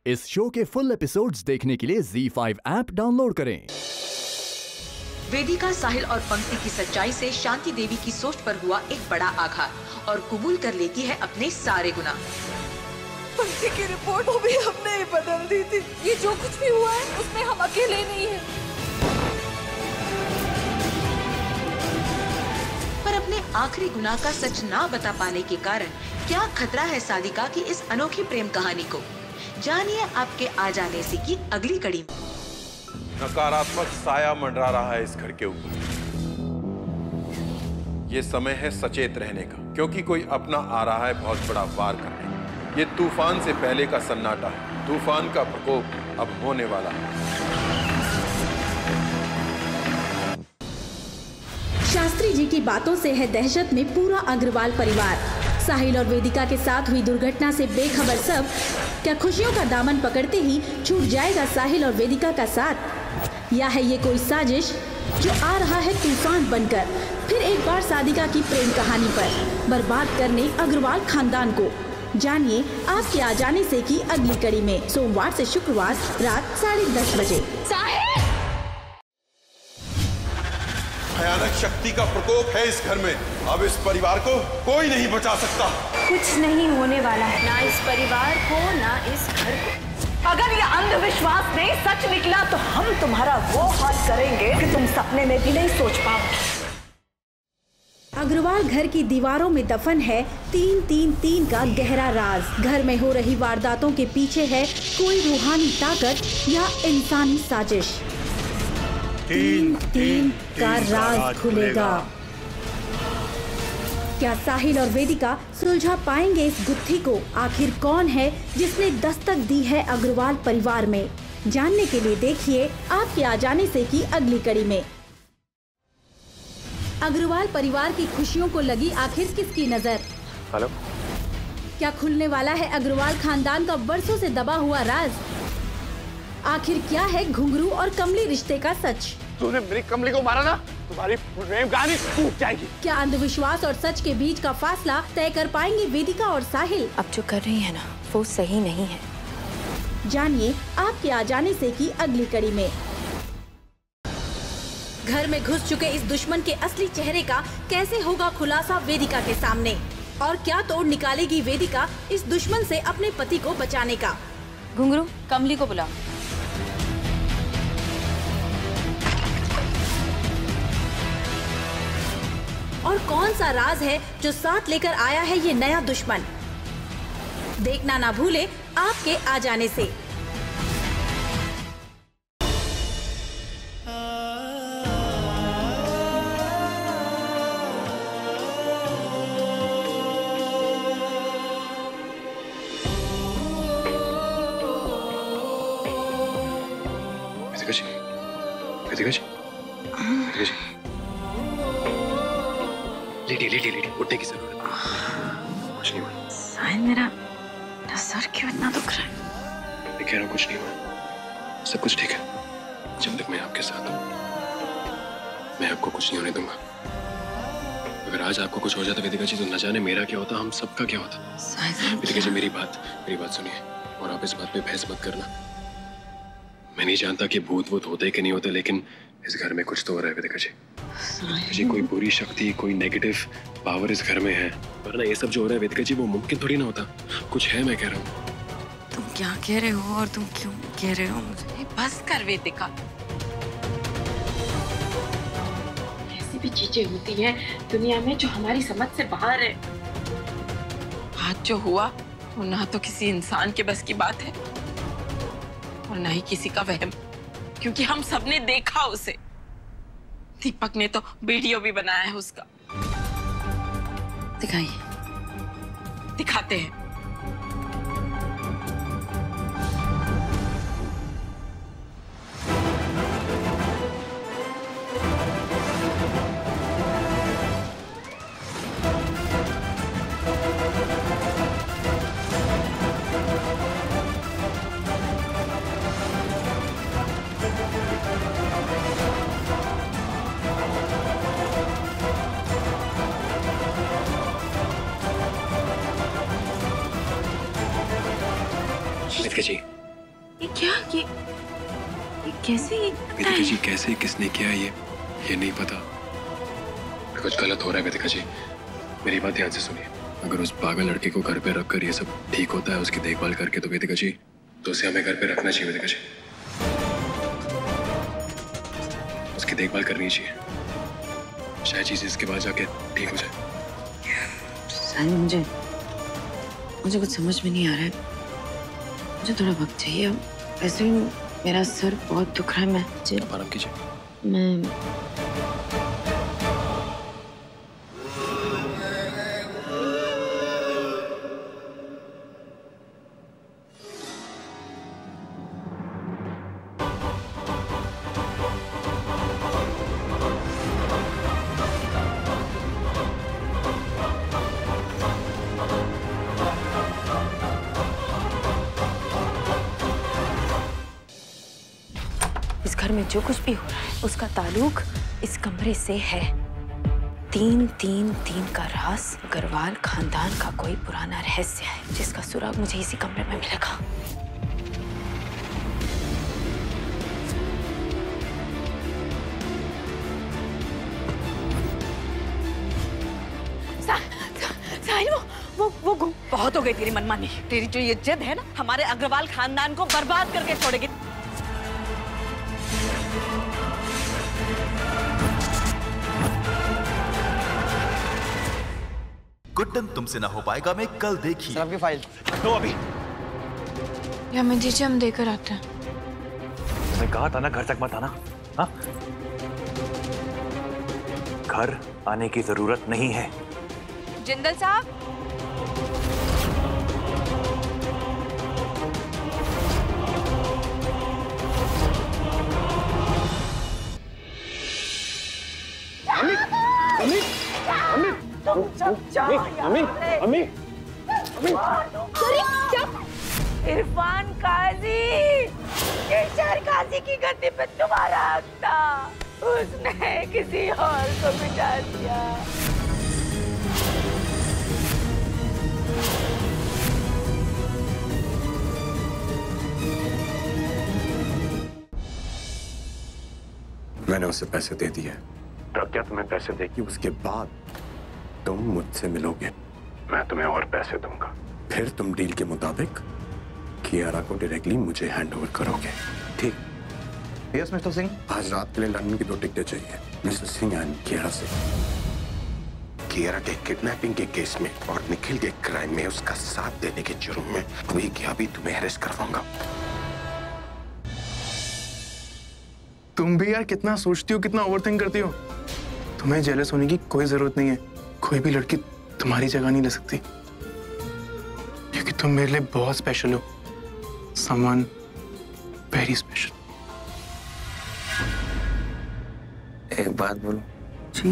इस शो के full episodes देखने के लिए ZEE5 ऐप डाउनलोड करें। वेदिका, साहिल और पंक्ति की सच्चाई से शांति देवी की सोच पर हुआ एक बड़ा आघात और कबूल कर लेती है अपने सारे गुनाह। पंक्ति की रिपोर्ट वो भी हमने ही बदल दी थी। ये जो कुछ भी हुआ है उसमें हम अकेले नहीं हैं। पर अपने आखिरी गुनाह का सच ना बता पाने के कारण क्या खतरा है सादिका की इस अनोखी प्रेम कहानी को? जानिए आपके आ जाने से की अगली कड़ी में। नकारात्मक साया मंडरा रहा है इस घर के ऊपर। ये समय है सचेत रहने का, क्योंकि कोई अपना आ रहा है बहुत बड़ा वार करने। ये तूफान से पहले का सन्नाटा है। तूफान का प्रकोप अब होने वाला है। शास्त्री जी की बातों से है दहशत में पूरा अग्रवाल परिवार। साहिल और वेदिका के साथ हुई दुर्घटना से बेखबर सब। क्या खुशियों का दामन पकड़ते ही छूट जाएगा साहिल और वेदिका का साथ, या है ये कोई साजिश जो आ रहा है तूफान बनकर फिर एक बार सादिका की प्रेम कहानी पर बर्बाद करने अग्रवाल खानदान को? जानिए आपके आ जाने से की अगली कड़ी में, सोमवार से शुक्रवार रात 10:30 बजे। भयानक शक्ति का प्रकोप है इस घर में। अब इस परिवार को कोई नहीं बचा सकता। कुछ नहीं होने वाला है, ना इस परिवार को ना इस घर को। अगर ये अंधविश्वास नहीं सच निकला तो हम तुम्हारा वो हाल करेंगे कि तुम सपने में भी नहीं सोच पाओगे। अग्रवाल घर की दीवारों में दफन है 333 का गहरा राज। घर में हो रही वारदातों के पीछे है कोई रूहानी ताकत या इंसानी साजिश। 3 का राज खुलेगा। क्या साहिल और वेदिका सुलझा पाएंगे इस गुत्थी को? आखिर कौन है जिसने दस्तक दी है अग्रवाल परिवार में? जानने के लिए देखिए आपके आ जाने से की अगली कड़ी में। अग्रवाल परिवार की खुशियों को लगी आखिर किसकी नजर? हेलो, क्या खुलने वाला है अग्रवाल खानदान का बरसों से दबा हुआ राज? आखिर क्या है घुंघरू और कमली रिश्ते का सच? तूने मेरी कमली को मारा ना, तुम्हारी प्रेम कहानी टूट जाएगी। क्या अंधविश्वास और सच के बीच का फासला तय कर पाएंगे वेदिका और साहिल? अब जो कर रही है ना वो सही नहीं है। जानिए आपके आ जाने से की अगली कड़ी में। घर में घुस चुके इस दुश्मन के असली चेहरे का कैसे होगा खुलासा वेदिका के सामने, और क्या तोड़ निकालेगी वेदिका इस दुश्मन से अपने पति को बचाने का? घुंघरू, कमली को बुला। और कौन सा राज है जो साथ लेकर आया है ये नया दुश्मन? देखना ना भूले आपके आ जाने से। वेदिका जी, वेदिका जी, वेदिका जी, लेटी, उठने की जरूरत नहीं। कुछ नहीं हुआ। साहिल, मेरा सर क्यों इतना दुख रहा है? मैं कह रहा हूँ कुछ नहीं हुआ, सब कुछ ठीक है। जब तक मैं आपके साथ हूँ मैं आपको कुछ नहीं होने दूंगा। अगर आज आपको कुछ हो जाता वेदिका जी तो न जाने मेरा क्या होता, हम सबका क्या होता। वेदिका जी, मेरी बात सुनिए, और आप इस बात पे बहस मत करना। मैं नहीं जानता कि भूत होते कि नहीं होते, लेकिन इस घर में कुछ तो हो रहा है वेदिका जी। जी, कोई बुरी शक्ति, कोई नेगेटिव पावर इस घर में है। वरना ये सब जो हो रहा है वेदिका जी वो मुमकिन थोड़ी ना होता। कुछ है, मैं कह रहा हूँ। तुम क्या कह रहे हो और तुम क्यों कह रहे हो मुझे? बस कर वेदिका। ऐसी भी चीजें होती हैं दुनिया में जो हमारी समझ से बाहर है। आज जो हुआ वो ना तो किसी इंसान के बस की बात है और ना ही किसी का वहम, क्योंकि हम सबने देखा उसे। दीपक ने तो वीडियो भी बनाया है उसका। दिखाइए, दिखाते हैं। ये क्या? ये कैसे? वेदिका जी कैसे, किसने किया ये नहीं पता। कुछ गलत हो रहा है वेदिका जी, मेरी बात ध्यान से सुनिए। अगर उस पागल लड़के को घर पे रखकर ये सब ठीक होता है, उसकी देखभाल करके, तो वेदिका जी, तो उसे हमें घर पे रखना चाहिए वेदिका जी। उसकी देखभाल करनी चाहिए, शायद चीज इसके बाद जाके ठीक हो जाए। साहिल, मुझे कुछ समझ में नहीं आ रहा है। मुझे थोड़ा वक्त चाहिए। वैसे भी मेरा सर बहुत दुख रहा है। मैं आराम कीजिए। इस घर में जो कुछ भी हो रहा है उसका ताल्लुक इस कमरे से है। 333 का राज अग्रवाल खानदान का कोई पुराना रहस्य है जिसका सुराग मुझे इसी कमरे में मिलेगा। साहिल, वो गुम। बहुत हो गई तेरी मनमानी। तेरी जो ये जिद है ना, हमारे अग्रवाल खानदान को बर्बाद करके छोड़ेगी। गुड्डन तुमसे ना हो पाएगा में कल देखिए। आपकी फाइल दो अभी। या मैं दीजिए, हम देकर आते हैं। मैं कहा था ना घर तक मत आना। हाँ, घर आने की जरूरत नहीं है। जिंदल साहब, इरफान काजी, इरशाद काजी की गद्दी पे तुम्हारा हक था। उसने किसी और को बिठा दिया। मैंने उसे पैसे दे दिए। प्रज्ञा तुम्हें पैसे देगी, उसके बाद तुम मुझसे मिलोगे, मैं तुम्हें और पैसे दूंगा। फिर तुम डील के मुताबिक कियारा को डायरेक्टली मुझे हैंड ओवर करोगे, ठीक? Yes mister Singh. आज रात के लिए लंदन की 2 टिकटें चाहिए मिस्टर सिंह एंड कियारा से। कियारा के किडनैपिंग के केस में और निखिल के क्राइम में उसका साथ देने के जुर्म में कोई क्या भी तुम्हें अरेस्ट करवाऊंगा। तुम भी यार कितना सोचती हो, कितना ओवरथिंक करती हो। तुम्हें जेलस होने की कोई जरूरत नहीं है। कोई भी लड़की तुम्हारी जगह नहीं ले सकती, क्योंकि तुम मेरे लिए बहुत स्पेशल हो। Someone very special. एक बात बोलूं? जी।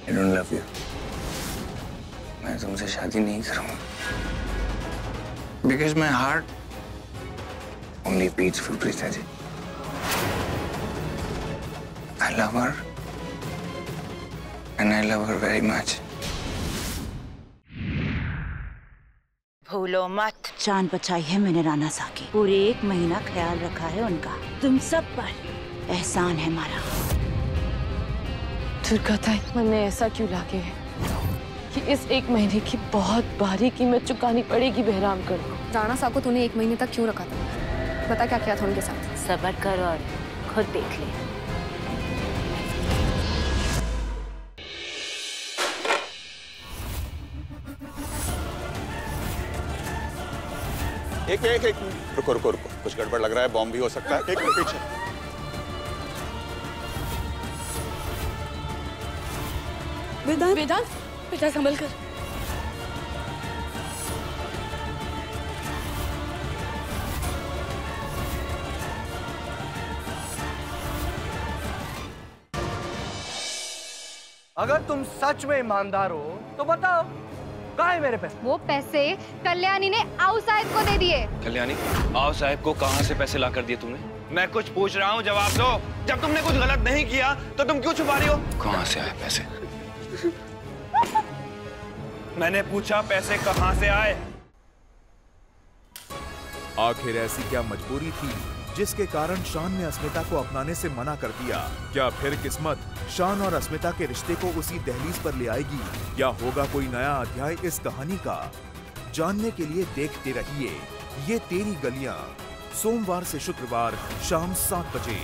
I don't love you. मैं तुमसे शादी नहीं करूंगा। Because my heart only beats for Prita ji. I love her. And I love her very much. भूलो मत, जान बचाई है मैंने राणा साकी। पूरे 1 महीना ख्याल रखा है उनका। तुम सब पर एहसान है हमारा। दुर्गा ताई, मन में ऐसा क्यों लागे है कि इस 1 महीने की बहुत भारी कीमत चुकानी पड़ेगी बहराम कर। राणा साहब को तूने 1 महीने तक क्यों रखा था? बता क्या किया था उनके साथ? सब्र कर और खुद देख ले। एक रुको, कुछ गड़बड़ लग रहा है। बॉम्ब भी हो सकता है। एक मिनट पीछे। वेदांत, बेटा संभल कर। अगर तुम सच में ईमानदार हो तो बताओ, कहाँ है मेरे पैसे? वो पैसे कल्याणी ने आओ साहब को दे दिए। कल्याणी, आओ साहब को कहाँ से पैसे ला कर दिए तुमने? मैं कुछ पूछ रहा हूँ, जवाब दो। जब तुमने कुछ गलत नहीं किया तो तुम क्यों छुपा रही हो? कहाँ से आए पैसे? मैंने पूछा पैसे कहाँ से आए? आखिर ऐसी क्या मजबूरी थी जिसके कारण शान ने अस्मिता को अपनाने से मना कर दिया? क्या फिर किस्मत शान और अस्मिता के रिश्ते को उसी दहलीज पर ले आएगी, या होगा कोई नया अध्याय इस कहानी का? जानने के लिए देखते रहिए ये तेरी गलियां, सोमवार से शुक्रवार शाम 7 बजे।